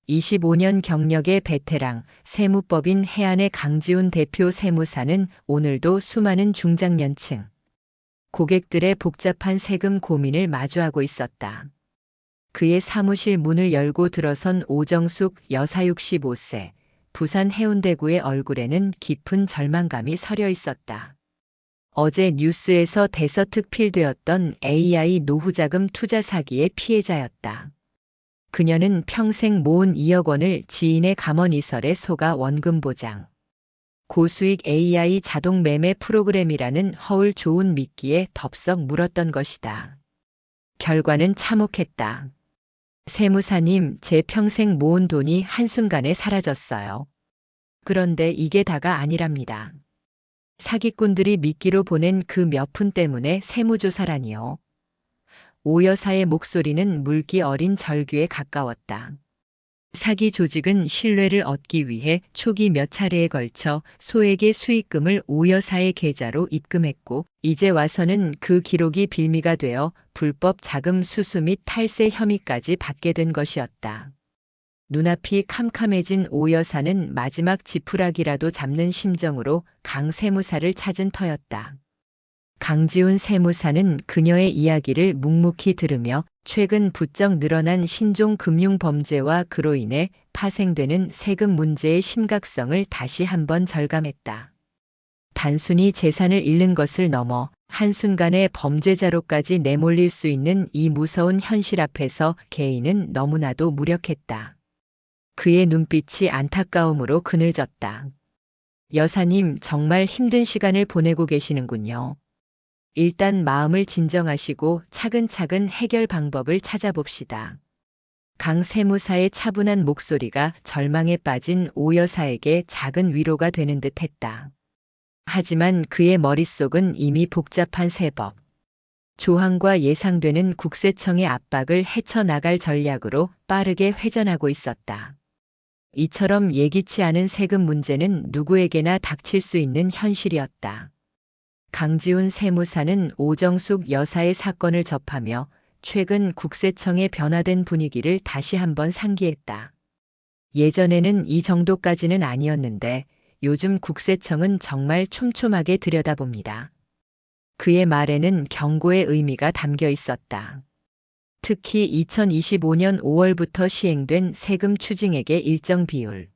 25년 경력의 베테랑 세무법인 해안의 강지훈 대표 세무사는 오늘도 수많은 중장년층 고객들의 복잡한 세금 고민을 마주하고 있었다. 그의 사무실 문을 열고 들어선 오정숙 여사 65세, 부산 해운대구의 얼굴에는 깊은 절망감이 서려 있었다. 어제 뉴스에서 대서특필되었던 AI 노후자금 투자 사기의 피해자였다. 그녀는 평생 모은 2억 원을 지인의 감언이설에 속아 원금 보장, 고수익 AI 자동 매매 프로그램이라는 허울 좋은 미끼에 덥석 물었던 것이다. 결과는 참혹했다. 세무사님, 제 평생 모은 돈이 한순간에 사라졌어요. 그런데 이게 다가 아니랍니다. 사기꾼들이 미끼로 보낸 그 몇 푼 때문에 세무조사라니요. 오 여사의 목소리는 물기 어린 절규에 가까웠다. 사기 조직은 신뢰를 얻기 위해 초기 몇 차례에 걸쳐 소액의 수익금을 오 여사의 계좌로 입금했고, 이제 와서는 그 기록이 빌미가 되어 불법 자금 수수 및 탈세 혐의까지 받게 된 것이었다. 눈앞이 캄캄해진 오 여사는 마지막 지푸라기라도 잡는 심정으로 강 세무사를 찾은 터였다. 강지훈 세무사는 그녀의 이야기를 묵묵히 들으며 최근 부쩍 늘어난 신종 금융 범죄와 그로 인해 파생되는 세금 문제의 심각성을 다시 한번 절감했다. 단순히 재산을 잃는 것을 넘어 한순간에 범죄자로까지 내몰릴 수 있는 이 무서운 현실 앞에서 개인은 너무나도 무력했다. 그의 눈빛이 안타까움으로 그늘졌다. 여사님, 정말 힘든 시간을 보내고 계시는군요. 일단 마음을 진정하시고 차근차근 해결 방법을 찾아봅시다. 강 세무사의 차분한 목소리가 절망에 빠진 오 여사에게 작은 위로가 되는 듯 했다. 하지만 그의 머릿속은 이미 복잡한 세법, 조항과 예상되는 국세청의 압박을 헤쳐나갈 전략으로 빠르게 회전하고 있었다. 이처럼 예기치 않은 세금 문제는 누구에게나 닥칠 수 있는 현실이었다. 강지훈 세무사는 오정숙 여사의 사건을 접하며 최근 국세청의 변화된 분위기를 다시 한번 상기했다. 예전에는 이 정도까지는 아니었는데 요즘 국세청은 정말 촘촘하게 들여다봅니다. 그의 말에는 경고의 의미가 담겨 있었다. 특히 2025년 5월부터 시행된 세금 추징액의 일정 비율,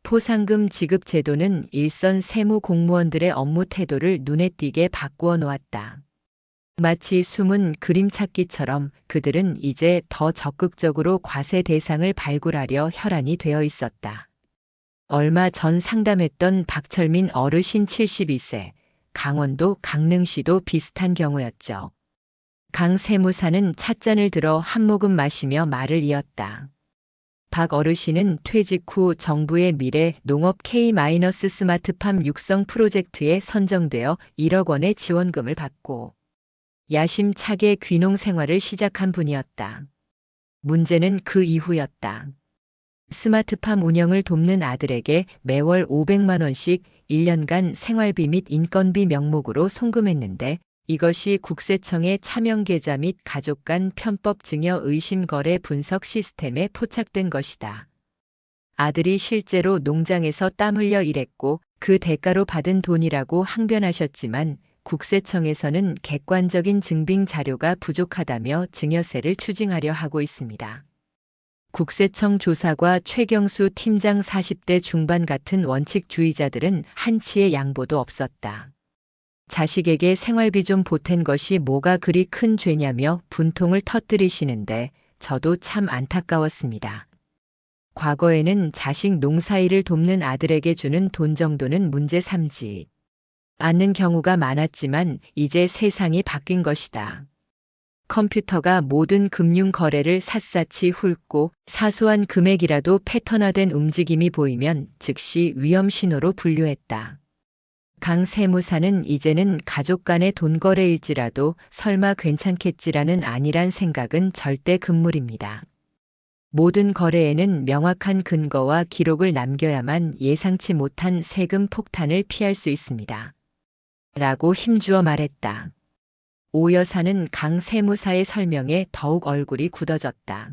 포상금 지급 제도는 일선 세무 공무원들의 업무 태도를 눈에 띄게 바꾸어 놓았다. 마치 숨은 그림 찾기처럼 그들은 이제 더 적극적으로 과세 대상을 발굴하려 혈안이 되어 있었다. 얼마 전 상담했던 박철민 어르신 72세, 강원도 강릉시도 비슷한 경우였죠. 강 세무사는 찻잔을 들어 한 모금 마시며 말을 이었다. 박 어르신은 퇴직 후 정부의 미래 농업 K-스마트팜 육성 프로젝트에 선정되어 1억 원의 지원금을 받고 야심차게 귀농 생활을 시작한 분이었다. 문제는 그 이후였다. 스마트팜 운영을 돕는 아들에게 매월 500만 원씩 1년간 생활비 및 인건비 명목으로 송금했는데 이것이 국세청의 차명계좌 및 가족 간 편법 증여 의심 거래 분석 시스템에 포착된 것이다. 아들이 실제로 농장에서 땀 흘려 일했고 그 대가로 받은 돈이라고 항변하셨지만 국세청에서는 객관적인 증빙 자료가 부족하다며 증여세를 추징하려 하고 있습니다. 국세청 조사과 최경수 팀장 40대 중반 같은 원칙주의자들은 한치의 양보도 없었다. 자식에게 생활비 좀 보탠 것이 뭐가 그리 큰 죄냐며 분통을 터뜨리시는데 저도 참 안타까웠습니다. 과거에는 자식 농사일을 돕는 아들에게 주는 돈 정도는 문제 삼지 않는 경우가 많았지만 이제 세상이 바뀐 것이다. 컴퓨터가 모든 금융 거래를 샅샅이 훑고 사소한 금액이라도 패턴화된 움직임이 보이면 즉시 위험 신호로 분류했다. 강 세무사는 이제는 가족 간의 돈 거래일지라도 설마 괜찮겠지라는 안일한 생각은 절대 금물입니다. 모든 거래에는 명확한 근거와 기록을 남겨야만 예상치 못한 세금 폭탄을 피할 수 있습니다. 라고 힘주어 말했다. 오 여사는 강 세무사의 설명에 더욱 얼굴이 굳어졌다.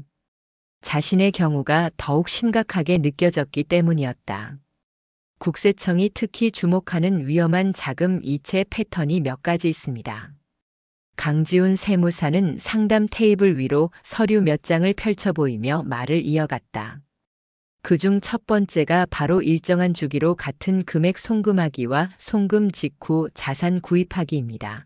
자신의 경우가 더욱 심각하게 느껴졌기 때문이었다. 국세청이 특히 주목하는 위험한 자금 이체 패턴이 몇 가지 있습니다. 강지훈 세무사는 상담 테이블 위로 서류 몇 장을 펼쳐 보이며 말을 이어갔다. 그중 첫 번째가 바로 일정한 주기로 같은 금액 송금하기와 송금 직후 자산 구입하기입니다.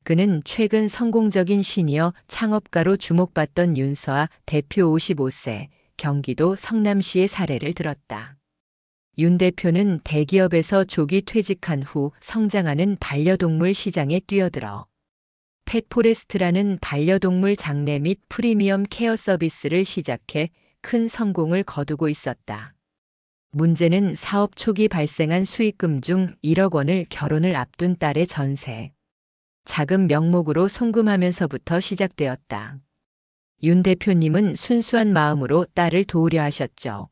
그는 최근 성공적인 시니어 창업가로 주목받던 윤서아 대표 55세, 경기도 성남시의 사례를 들었다. 윤 대표는 대기업에서 조기 퇴직한 후 성장하는 반려동물 시장에 뛰어들어 펫포레스트라는 반려동물 장례 및 프리미엄 케어 서비스를 시작해 큰 성공을 거두고 있었다. 문제는 사업 초기 발생한 수익금 중 1억 원을 결혼을 앞둔 딸의 전세, 자금 명목으로 송금하면서부터 시작되었다. 윤 대표님은 순수한 마음으로 딸을 도우려 하셨죠.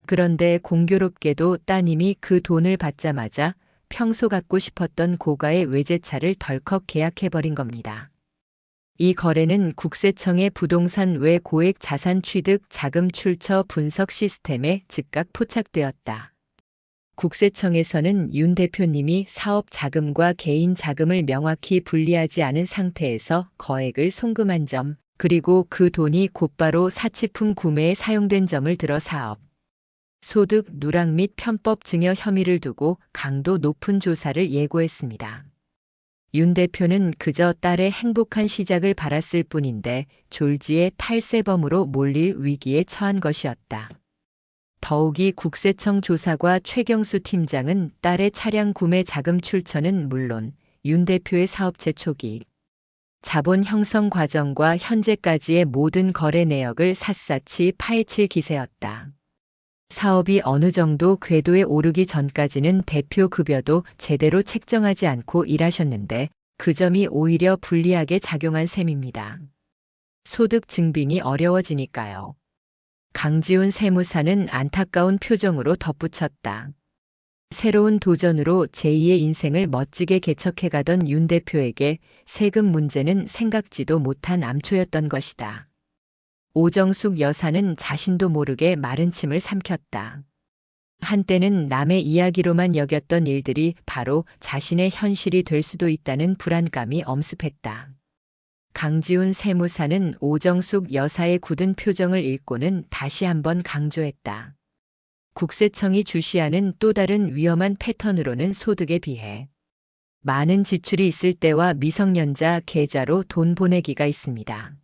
그런데 공교롭게도 따님이 그 돈을 받자마자 평소 갖고 싶었던 고가의 외제차를 덜컥 계약해버린 겁니다. 이 거래는 국세청의 부동산 외 고액 자산 취득 자금 출처 분석 시스템에 즉각 포착되었다. 국세청에서는 윤 대표님이 사업 자금과 개인 자금을 명확히 분리하지 않은 상태에서 거액을 송금한 점, 그리고 그 돈이 곧바로 사치품 구매에 사용된 점을 들어 사업, 소득 누락 및 편법 증여 혐의를 두고 강도 높은 조사를 예고했습니다. 윤 대표는 그저 딸의 행복한 시작을 바랐을 뿐인데 졸지에 탈세범으로 몰릴 위기에 처한 것이었다. 더욱이 국세청 조사과 최경수 팀장은 딸의 차량 구매 자금 출처는 물론 윤 대표의 사업체 초기, 자본 형성 과정과 현재까지의 모든 거래 내역을 샅샅이 파헤칠 기세였다. 사업이 어느 정도 궤도에 오르기 전까지는 대표 급여도 제대로 책정하지 않고 일하셨는데 그 점이 오히려 불리하게 작용한 셈입니다. 소득 증빙이 어려워지니까요. 강지훈 세무사는 안타까운 표정으로 덧붙였다. 새로운 도전으로 제2의 인생을 멋지게 개척해가던 윤 대표에게 세금 문제는 생각지도 못한 암초였던 것이다. 오정숙 여사는 자신도 모르게 마른 침을 삼켰다. 한때는 남의 이야기로만 여겼던 일들이 바로 자신의 현실이 될 수도 있다는 불안감이 엄습했다. 강지훈 세무사는 오정숙 여사의 굳은 표정을 읽고는 다시 한번 강조했다. 국세청이 주시하는 또 다른 위험한 패턴으로는 소득에 비해 많은 지출이 있을 때와 미성년자 계좌로 돈 보내기가 있습니다.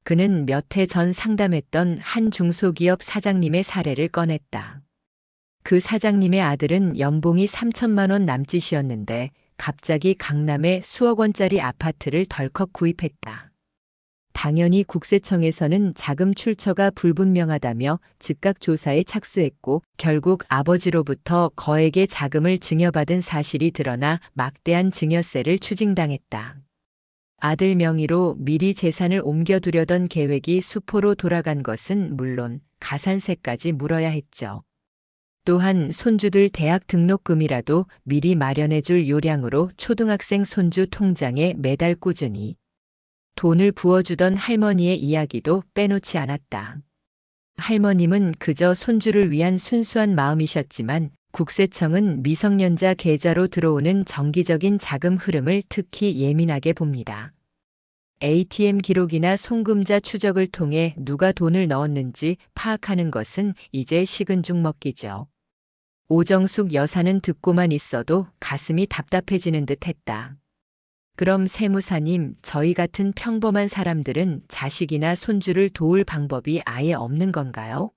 그는 몇 해 전 상담했던 한 중소기업 사장님의 사례를 꺼냈다. 그 사장님의 아들은 연봉이 3천만 원 남짓이었는데 갑자기 강남에 수억 원짜리 아파트를 덜컥 구입했다. 당연히 국세청에서는 자금 출처가 불분명하다며 즉각 조사에 착수했고 결국 아버지로부터 거액의 자금을 증여받은 사실이 드러나 막대한 증여세를 추징당했다. 아들 명의로 미리 재산을 옮겨두려던 계획이 수포로 돌아간 것은 물론 가산세까지 물어야 했죠. 또한 손주들 대학 등록금이라도 미리 마련해줄 요량으로 초등학생 손주 통장에 매달 꾸준히 돈을 부어주던 할머니의 이야기도 빼놓지 않았다. 할머님은 그저 손주를 위한 순수한 마음이셨지만 국세청은 미성년자 계좌로 들어오는 정기적인 자금 흐름을 특히 예민하게 봅니다. ATM 기록이나 송금자 추적을 통해 누가 돈을 넣었는지 파악하는 것은 이제 식은 죽 먹기죠. 오정숙 여사는 듣고만 있어도 가슴이 답답해지는 듯 했다. 그럼 세무사님, 저희 같은 평범한 사람들은 자식이나 손주를 도울 방법이 아예 없는 건가요?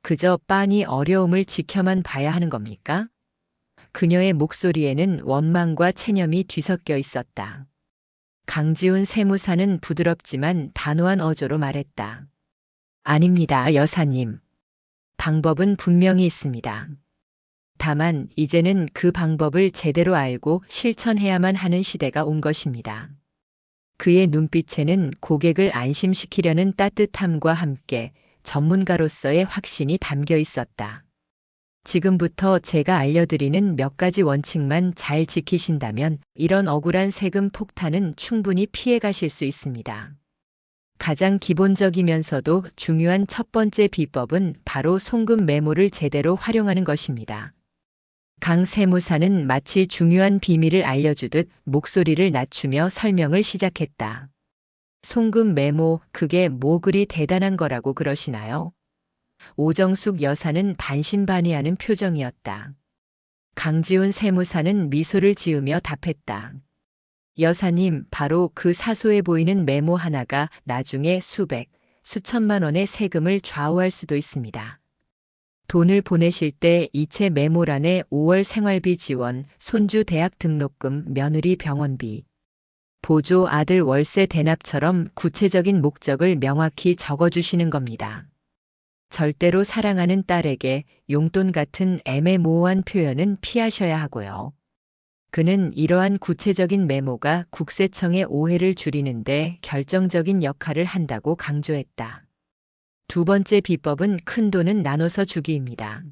그저 빤히 어려움을 지켜만 봐야 하는 겁니까? 그녀의 목소리에는 원망과 체념이 뒤섞여 있었다. 강지훈 세무사는 부드럽지만 단호한 어조로 말했다. 아닙니다, 여사님. 방법은 분명히 있습니다. 다만 이제는 그 방법을 제대로 알고 실천해야만 하는 시대가 온 것입니다. 그의 눈빛에는 고객을 안심시키려는 따뜻함과 함께 전문가로서의 확신이 담겨 있었다. 지금부터 제가 알려드리는 몇 가지 원칙만 잘 지키신다면 이런 억울한 세금 폭탄은 충분히 피해 가실 수 있습니다. 가장 기본적이면서도 중요한 첫 번째 비법은 바로 송금 메모를 제대로 활용하는 것입니다. 강 세무사는 마치 중요한 비밀을 알려주듯 목소리를 낮추며 설명을 시작했다. 송금 메모, 그게 뭐 그리 대단한 거라고 그러시나요? 오정숙 여사는 반신반의하는 표정이었다. 강지훈 세무사는 미소를 지으며 답했다. 여사님, 바로 그 사소해 보이는 메모 하나가 나중에 수백, 수천만 원의 세금을 좌우할 수도 있습니다. 돈을 보내실 때 이체 메모란에 5월 생활비 지원, 손주 대학 등록금, 며느리 병원비, 보조 아들 월세 대납처럼 구체적인 목적을 명확히 적어주시는 겁니다. 절대로 사랑하는 딸에게 용돈 같은 애매모호한 표현은 피하셔야 하고요. 그는 이러한 구체적인 메모가 국세청의 오해를 줄이는데 결정적인 역할을 한다고 강조했다. 두 번째 비법은 큰돈은 나눠서 주기입니다.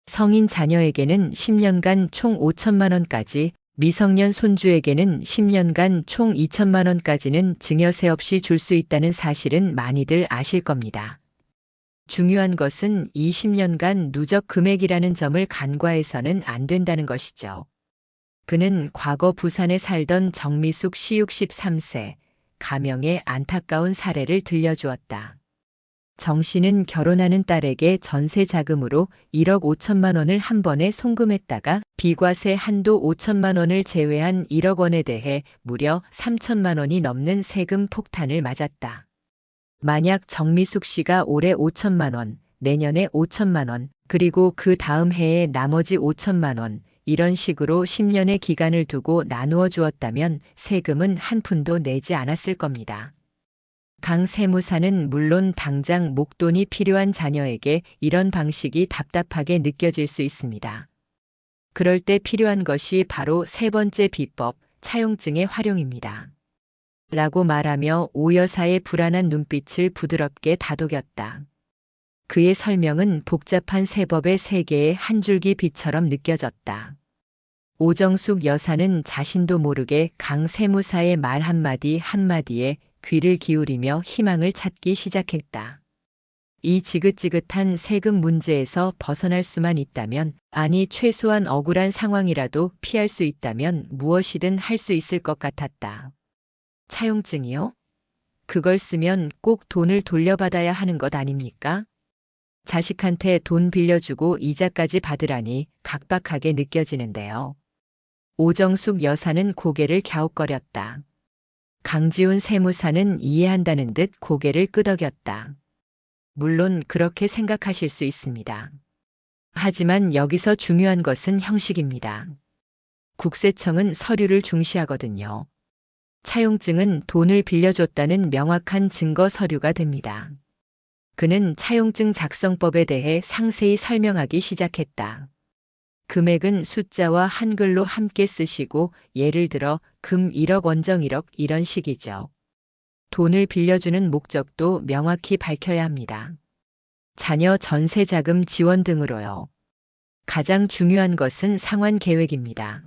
성인 자녀에게는 10년간 총 5천만 원까지, 미성년 손주에게는 10년간 총 2천만 원까지는 증여세 없이 줄 수 있다는 사실은 많이들 아실 겁니다. 중요한 것은 20년간 누적 금액이라는 점을 간과해서는 안 된다는 것이죠. 그는 과거 부산에 살던 정미숙 씨 63세, 가명의 안타까운 사례를 들려주었다. 정 씨는 결혼하는 딸에게 전세 자금으로 1억 5천만 원을 한 번에 송금했다가 비과세 한도 5천만 원을 제외한 1억 원에 대해 무려 3천만 원이 넘는 세금 폭탄을 맞았다. 만약 정미숙 씨가 올해 5천만 원, 내년에 5천만 원, 그리고 그 다음 해에 나머지 5천만 원, 이런 식으로 10년의 기간을 두고 나누어 주었다면 세금은 한 푼도 내지 않았을 겁니다. 강 세무사는 물론 당장 목돈이 필요한 자녀에게 이런 방식이 답답하게 느껴질 수 있습니다. 그럴 때 필요한 것이 바로 세 번째 비법, 차용증의 활용입니다. 라고 말하며 오 여사의 불안한 눈빛을 부드럽게 다독였다. 그의 설명은 복잡한 세법의 세계의 한 줄기 빛처럼 느껴졌다. 오정숙 여사는 자신도 모르게 강 세무사의 말 한마디 한마디에 귀를 기울이며 희망을 찾기 시작했다. 이 지긋지긋한 세금 문제에서 벗어날 수만 있다면, 아니 최소한 억울한 상황이라도 피할 수 있다면 무엇이든 할 수 있을 것 같았다. 차용증이요? 그걸 쓰면 꼭 돈을 돌려받아야 하는 것 아닙니까? 자식한테 돈 빌려주고 이자까지 받으라니 각박하게 느껴지는데요. 오정숙 여사는 고개를 갸웃거렸다. 강지훈 세무사는 이해한다는 듯 고개를 끄덕였다. 물론 그렇게 생각하실 수 있습니다. 하지만 여기서 중요한 것은 형식입니다. 국세청은 서류를 중시하거든요. 차용증은 돈을 빌려줬다는 명확한 증거 서류가 됩니다. 그는 차용증 작성법에 대해 상세히 설명하기 시작했다. 금액은 숫자와 한글로 함께 쓰시고 예를 들어 금 1억 원정 1억 이런 식이죠. 돈을 빌려주는 목적도 명확히 밝혀야 합니다. 자녀 전세 자금 지원 등으로요. 가장 중요한 것은 상환 계획입니다.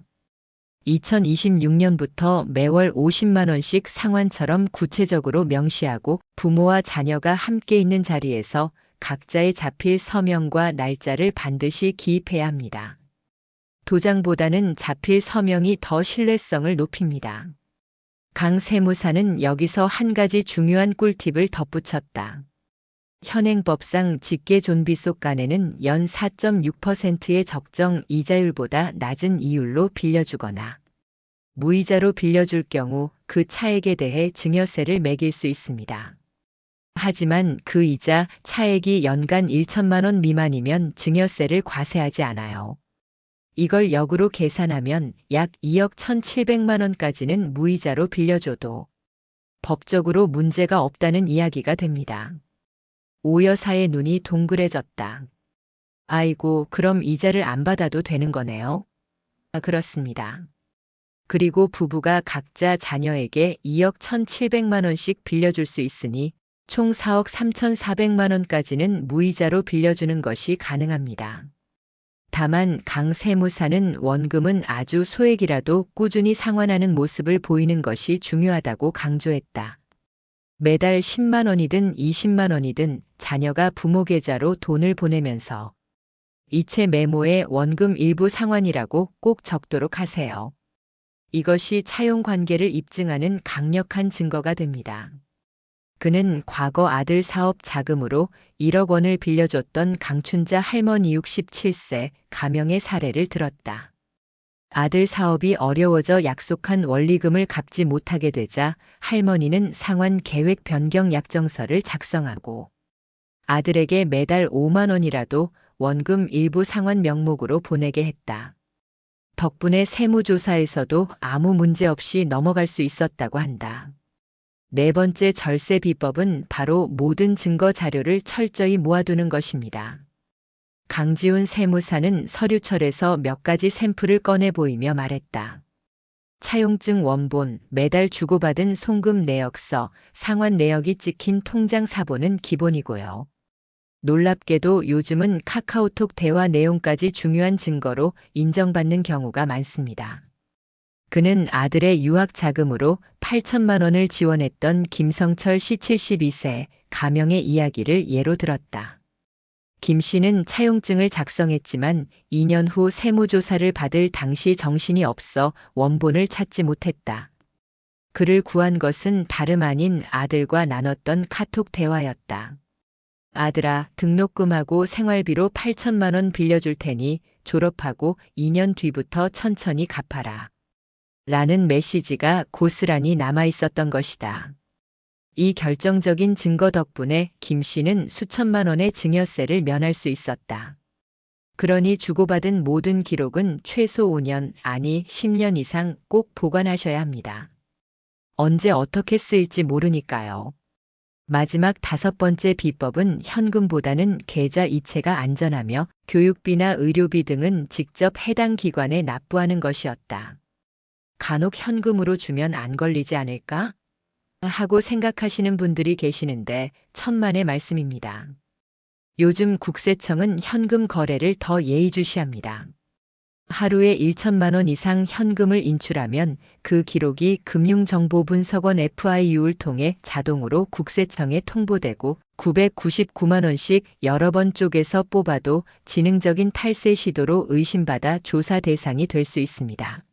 2026년부터 매월 50만 원씩 상환처럼 구체적으로 명시하고 부모와 자녀가 함께 있는 자리에서 각자의 자필 서명과 날짜를 반드시 기입해야 합니다. 도장보다는 자필 서명이 더 신뢰성을 높입니다. 강 세무사는 여기서 한 가지 중요한 꿀팁을 덧붙였다. 현행법상 직계존비속 간에는 연 4.6%의 적정 이자율보다 낮은 이율로 빌려주거나 무이자로 빌려줄 경우 그 차액에 대해 증여세를 매길 수 있습니다. 하지만 그 이자 차액이 연간 1천만 원 미만이면 증여세를 과세하지 않아요. 이걸 역으로 계산하면 약 2억 1,700만 원까지는 무이자로 빌려줘도 법적으로 문제가 없다는 이야기가 됩니다. 오 여사의 눈이 동그래졌다. 아이고, 그럼 이자를 안 받아도 되는 거네요? 그렇습니다. 그리고 부부가 각자 자녀에게 2억 1,700만 원씩 빌려줄 수 있으니 총 4억 3,400만 원까지는 무이자로 빌려주는 것이 가능합니다. 다만 강 세무사는 원금은 아주 소액이라도 꾸준히 상환하는 모습을 보이는 것이 중요하다고 강조했다. 매달 10만 원이든 20만 원이든 자녀가 부모 계좌로 돈을 보내면서 이체 메모에 원금 일부 상환이라고 꼭 적도록 하세요. 이것이 차용 관계를 입증하는 강력한 증거가 됩니다. 그는 과거 아들 사업 자금으로 1억 원을 빌려줬던 강춘자 할머니 67세 가명의 사례를 들었다. 아들 사업이 어려워져 약속한 원리금을 갚지 못하게 되자 할머니는 상환 계획 변경 약정서를 작성하고 아들에게 매달 5만 원이라도 원금 일부 상환 명목으로 보내게 했다. 덕분에 세무조사에서도 아무 문제 없이 넘어갈 수 있었다고 한다. 네 번째 절세 비법은 바로 모든 증거 자료를 철저히 모아두는 것입니다. 강지훈 세무사는 서류철에서 몇 가지 샘플을 꺼내 보이며 말했다. 차용증 원본, 매달 주고받은 송금 내역서, 상환 내역이 찍힌 통장 사본은 기본이고요. 놀랍게도 요즘은 카카오톡 대화 내용까지 중요한 증거로 인정받는 경우가 많습니다. 그는 아들의 유학 자금으로 8천만 원을 지원했던 김성철 씨 72세 가명의 이야기를 예로 들었다. 김 씨는 차용증을 작성했지만 2년 후 세무조사를 받을 당시 정신이 없어 원본을 찾지 못했다. 그를 구한 것은 다름 아닌 아들과 나눴던 카톡 대화였다. 아들아, 등록금하고 생활비로 8천만 원 빌려줄 테니 졸업하고 2년 뒤부터 천천히 갚아라. 라는 메시지가 고스란히 남아 있었던 것이다. 이 결정적인 증거 덕분에 김 씨는 수천만 원의 증여세를 면할 수 있었다. 그러니 주고받은 모든 기록은 최소 5년, 아니 10년 이상 꼭 보관하셔야 합니다. 언제 어떻게 쓰일지 모르니까요. 마지막 5번째 비법은 현금보다는 계좌 이체가 안전하며 교육비나 의료비 등은 직접 해당 기관에 납부하는 것이었다. 간혹 현금으로 주면 안 걸리지 않을까? 하고 생각하시는 분들이 계시는데 천만의 말씀입니다. 요즘 국세청은 현금 거래를 더 예의주시합니다. 하루에 1천만 원 이상 현금을 인출하면 그 기록이 금융정보분석원 FIU를 통해 자동으로 국세청에 통보되고 999만 원씩 여러 번 쪼개서 뽑아도 지능적인 탈세 시도로 의심받아 조사 대상이 될 수 있습니다.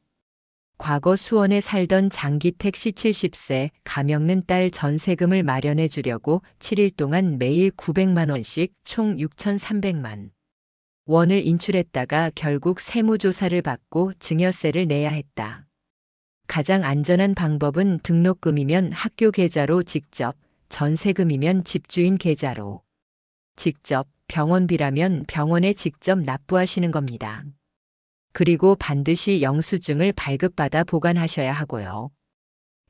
과거 수원에 살던 장기택 씨 70세 가명는 딸 전세금을 마련해 주려고 7일 동안 매일 900만 원씩 총 6,300만 원을 인출했다가 결국 세무조사를 받고 증여세를 내야 했다. 가장 안전한 방법은 등록금이면 학교 계좌로 직접, 전세금이면 집주인 계좌로 직접, 병원비라면 병원에 직접 납부하시는 겁니다. 그리고 반드시 영수증을 발급받아 보관하셔야 하고요.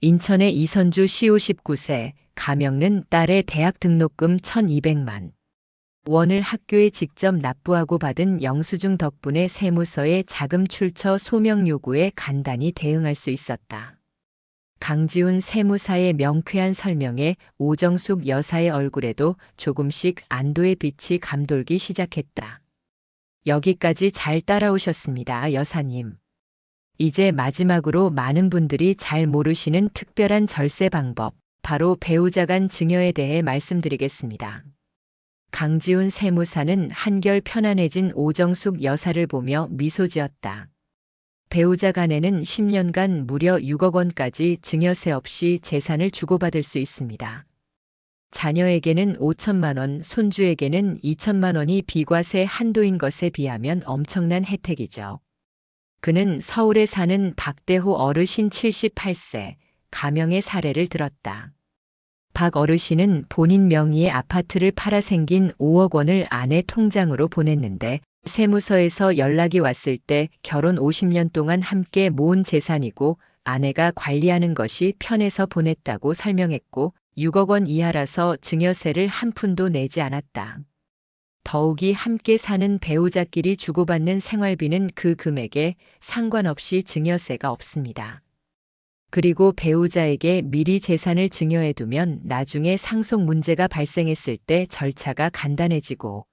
인천의 이선주 씨 59세, 가명는 딸의 대학 등록금 1,200만 원을 학교에 직접 납부하고 받은 영수증 덕분에 세무서의 자금 출처 소명 요구에 간단히 대응할 수 있었다. 강지훈 세무사의 명쾌한 설명에 오정숙 여사의 얼굴에도 조금씩 안도의 빛이 감돌기 시작했다. 여기까지 잘 따라오셨습니다, 여사님. 이제 마지막으로 많은 분들이 잘 모르시는 특별한 절세 방법, 바로 배우자 간 증여에 대해 말씀드리겠습니다. 강지훈 세무사는 한결 편안해진 오정숙 여사를 보며 미소 지었다. 배우자 간에는 10년간 무려 6억 원까지 증여세 없이 재산을 주고받을 수 있습니다. 자녀에게는 5천만 원, 손주에게는 2천만 원이 비과세 한도인 것에 비하면 엄청난 혜택이죠. 그는 서울에 사는 박대호 어르신 78세, 가명의 사례를 들었다. 박 어르신은 본인 명의의 아파트를 팔아 생긴 5억 원을 아내 통장으로 보냈는데 세무서에서 연락이 왔을 때 결혼 50년 동안 함께 모은 재산이고 아내가 관리하는 것이 편해서 보냈다고 설명했고 6억 원 이하라서 증여세를 한 푼도 내지 않았다. 더욱이 함께 사는 배우자끼리 주고받는 생활비는 그 금액에 상관없이 증여세가 없습니다. 그리고 배우자에게 미리 재산을 증여해두면 나중에 상속 문제가 발생했을 때 절차가 간단해지고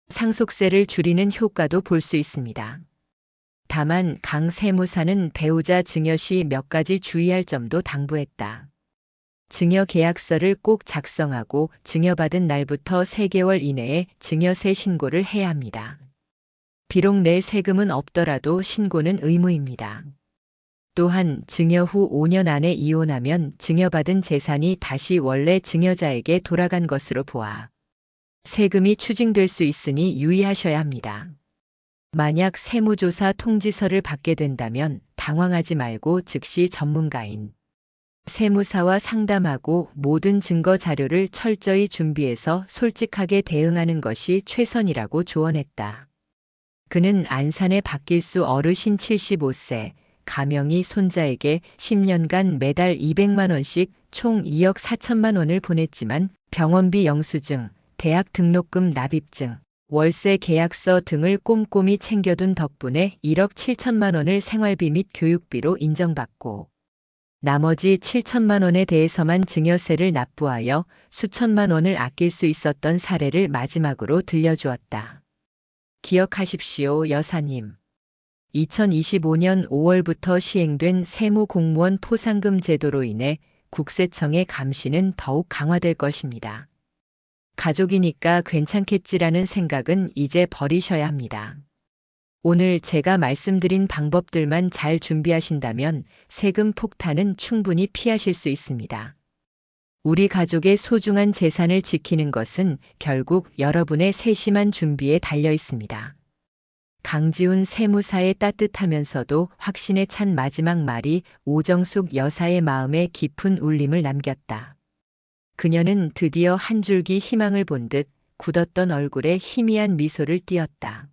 상속세를 줄이는 효과도 볼 수 있습니다. 다만 강 세무사는 배우자 증여 시 몇 가지 주의할 점도 당부했다. 증여 계약서를 꼭 작성하고 증여받은 날부터 3개월 이내에 증여세 신고를 해야 합니다. 비록 낼 세금은 없더라도 신고는 의무입니다. 또한 증여 후 5년 안에 이혼하면 증여받은 재산이 다시 원래 증여자에게 돌아간 것으로 보아 세금이 추징될 수 있으니 유의하셔야 합니다. 만약 세무조사 통지서를 받게 된다면 당황하지 말고 즉시 전문가인 세무사와 상담하고 모든 증거 자료를 철저히 준비해서 솔직하게 대응하는 것이 최선이라고 조언했다. 그는 안산의 박길수 어르신 75세, 가명이 손자에게 10년간 매달 200만 원씩 총 2억 4천만 원을 보냈지만 병원비 영수증, 대학 등록금 납입증, 월세 계약서 등을 꼼꼼히 챙겨둔 덕분에 1억 7천만 원을 생활비 및 교육비로 인정받고 나머지 7천만 원에 대해서만 증여세를 납부하여 수천만 원을 아낄 수 있었던 사례를 마지막으로 들려주었다. 기억하십시오, 여사님. 2025년 5월부터 시행된 세무공무원 포상금 제도로 인해 국세청의 감시는 더욱 강화될 것입니다. 가족이니까 괜찮겠지라는 생각은 이제 버리셔야 합니다. 오늘 제가 말씀드린 방법들만 잘 준비하신다면 세금 폭탄은 충분히 피하실 수 있습니다. 우리 가족의 소중한 재산을 지키는 것은 결국 여러분의 세심한 준비에 달려 있습니다. 강지훈 세무사의 따뜻하면서도 확신에 찬 마지막 말이 오정숙 여사의 마음에 깊은 울림을 남겼다. 그녀는 드디어 한 줄기 희망을 본 듯 굳었던 얼굴에 희미한 미소를 띄었다.